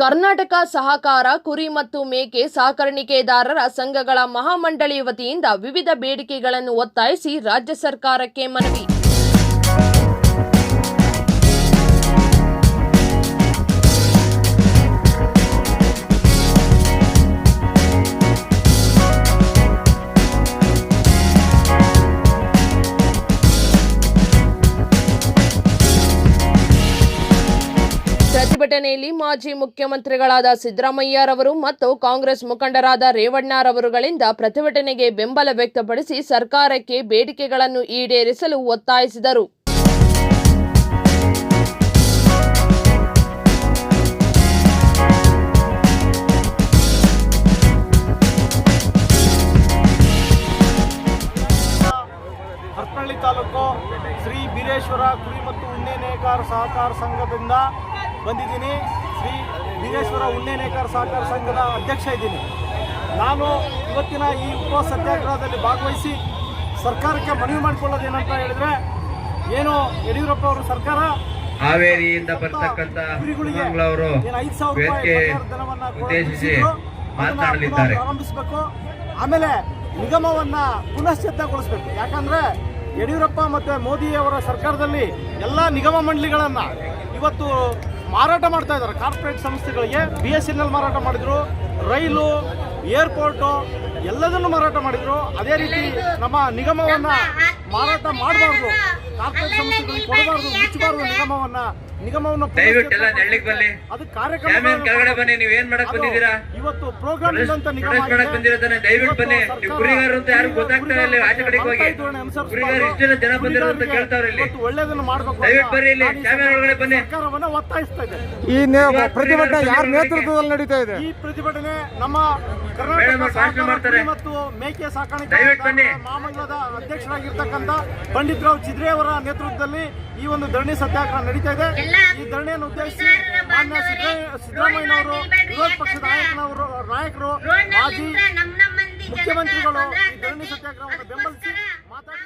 ಕರ್ನಾಟಕ ಸಹಕಾರ ಕುರಿ ಮತ್ತು ಮೇಕೆ ಸಾಕಾಣಿಕೆದಾರರ ಸಂಘಗಳ ಮಹಾಮಂಡಳಿ ವತಿಯಿಂದ ವಿವಿಧ ಬೇಡಿಕೆಗಳನ್ನು ಒತ್ತಾಯಿಸಿ ರಾಜ್ಯ ಸರ್ಕಾರಕ್ಕೆ ಮನವಿ. ಪ್ರತಿಭಟನೆಯಲ್ಲಿ ಮಾಜಿ ಮುಖ್ಯಮಂತ್ರಿಗಳಾದ ಸಿದ್ದರಾಮಯ್ಯರವರು ಮತ್ತು ಕಾಂಗ್ರೆಸ್ ಮುಖಂಡರಾದ ರೇವಣ್ಣರವರುಗಳಿಂದ ಪ್ರತಿಭಟನೆಗೆ ಬೆಂಬಲ ವ್ಯಕ್ತಪಡಿಸಿ ಸರ್ಕಾರಕ್ಕೆ ಬೇಡಿಕೆಗಳನ್ನು ಈಡೇರಿಸಲು ಒತ್ತಾಯಿಸಿದರು. ಹರಪನಹಳ್ಳಿ ತಾಲೂಕು ಶ್ರೀ ಬೀರೇಶ್ವರ ಕುರಿ ಮತ್ತು ಉಣ್ಣೆ ನೇಕಾರ ಸಹಕಾರ ಸಂಘದಿಂದ ಬಂದಿದ್ದೀನಿ. ಶ್ರೀ ಬೀರೇಶ್ವರ ಉಣ್ಣೆ ನೇಕಾರ ಸಹಕಾರ ಸಂಘದ ಅಧ್ಯಕ್ಷ ಇದ್ದೀನಿ. ನಾನು ಇವತ್ತಿನ ಈ ಉಪವಾಸ ಸತ್ಯಾಗ್ರಹದಲ್ಲಿ ಭಾಗವಹಿಸಿ ಸರ್ಕಾರಕ್ಕೆ ಮನವಿ ಮಾಡಿಕೊಳ್ಳೋದೇನಂತ ಹೇಳಿದ್ರೆ, ಏನು ಯಡಿಯೂರಪ್ಪ ಅವರು ಸರ್ಕಾರ ಹಾವೇರಿಯಿಂದ ಬರ್ತಕ್ಕಂಥ ಮಂಗಳೂರು ವೇದಿಕೆ ಉದ್ದೇಶಿಸಿ ಮಾತನಾಡಲಿದ್ದಾರೆ. ಪ್ರಾರಂಭಿಸಬೇಕು, ಆಮೇಲೆ ನಿಗಮವನ್ನ ಪುನಶ್ಚೇತನಗೊಳಿಸಬೇಕು. ಯಾಕಂದ್ರೆ ಯಡಿಯೂರಪ್ಪ ಮತ್ತು ಮೋದಿಯವರ ಸರ್ಕಾರದಲ್ಲಿ ಎಲ್ಲ ನಿಗಮ ಮಂಡಳಿಗಳನ್ನ ಇವತ್ತು ಮಾರಾಟ ಮಾಡ್ತಾ ಇದ್ದಾರೆ. ಕಾರ್ಪೊರೇಟ್ ಸಂಸ್ಥೆಗಳಿಗೆ BSNL ಮಾರಾಟ ಮಾಡಿದ್ರು, ರೈಲು, ಏರ್ಪೋರ್ಟು ಎಲ್ಲದನ್ನು ಮಾರಾಟ ಮಾಡಿದ್ರು. ಅದೇ ರೀತಿ ನಮ್ಮ ನಿಗಮವನ್ನ ಮಾರಾಟ ಮಾಡಬಾರ್ದು, ಕಾರ್ಪೊರೇಟ್ ಸಂಸ್ಥೆಗಳಿಗೆ ಕೊಡಬಾರ್ದು, ಮುಚ್ಚಬಾರ್ದು ನಿಗಮವನ್ನು ದಯವಿಟ್ಟೆಲ್ಲ ನೆರಳಿಗೆ ಬನ್ನಿ. ಅದು ಕಾರ್ಯಕ್ರಮ ಕೆಳಗಡೆ ಬನ್ನಿ. ನೀವು ಏನ್ ಮಾಡಕ್ ಬಂದಿದ್ದೀರಾ? ಇವತ್ತು ಪ್ರೋಗ್ರಾಮ್ ಇಲ್ಲಂತ ನಿಗಮ ಮಾಡಕ್ ಬಂದಿರೋದನ್ನ ದಯವಿಟ್ಟು ಬನ್ನಿ. ನೀವು ಕುರಿಗಾರರು ಅಂತ ಯಾರು ಗೊತ್ತಾಗ್ತಾ ಇಲ್ಲ. ಆಚೆ ಕಡೆಗೆ ಹೋಗಿ ಕುರಿಗಾರರು ಇಷ್ಟೆಲ್ಲ ಜನ ಬಂದಿರೋ ಅಂತ ಕೇಳ್ತಾವ್ರೆ. ಇಲ್ಲಿ ಒಳ್ಳೇದನ್ನು ಮಾಡಬೇಕು. ದಯವಿಟ್ಟು ಬರ್ರಿ, ಇಲ್ಲಿ ಕ್ಯಾಮೆರಾ ಒಳಗಡೆ ಬನ್ನಿ. ಸರ್ಕಾರವನ್ನ ಒತ್ತಾಯಿಸ್ತಾ ಇದೆ. ಈ ಪ್ರತಿಭಟನೆ ಯಾರ ನೇತೃತ್ವದಲ್ಲಿ ನಡೀತಾ ಇದೆ? ಈ ಪ್ರತಿಭಟನೆ ನಮ್ಮ ಕರ್ನಾಟಕ ಸಹಕಾರ ಮತ್ತು ಮೇಕೆ ಸಾಕಾಣಿಕೆ ಮಹಾಮಂಡಲದ ಅಧ್ಯಕ್ಷರಾಗಿರ್ತಕ್ಕಂಥ ಪಂಡಿತ್ ರಾವ್ ಚಿದ್ರೆ ಅವರ ನೇತೃತ್ವದಲ್ಲಿ ಈ ಒಂದು ಧರಣಿ ಸತ್ಯಾಗ್ರಹ ನಡೀತಾ ಇದೆ. ಈ ಧರಣಿಯನ್ನು ಉದ್ದೇಶಿಸಿ ಮಾನ್ಯ ಸಿದ್ದರಾಮಯ್ಯನವರು, ವಿರೋಧ ಪಕ್ಷದ ನಾಯಕರು, ಮಾಜಿ ಮುಖ್ಯಮಂತ್ರಿಗಳು ಈ ಧರಣಿ ಸತ್ಯಾಗ್ರಹವನ್ನು ಬೆಂಬಲಿಸಿ ಮಾತಾಡಿ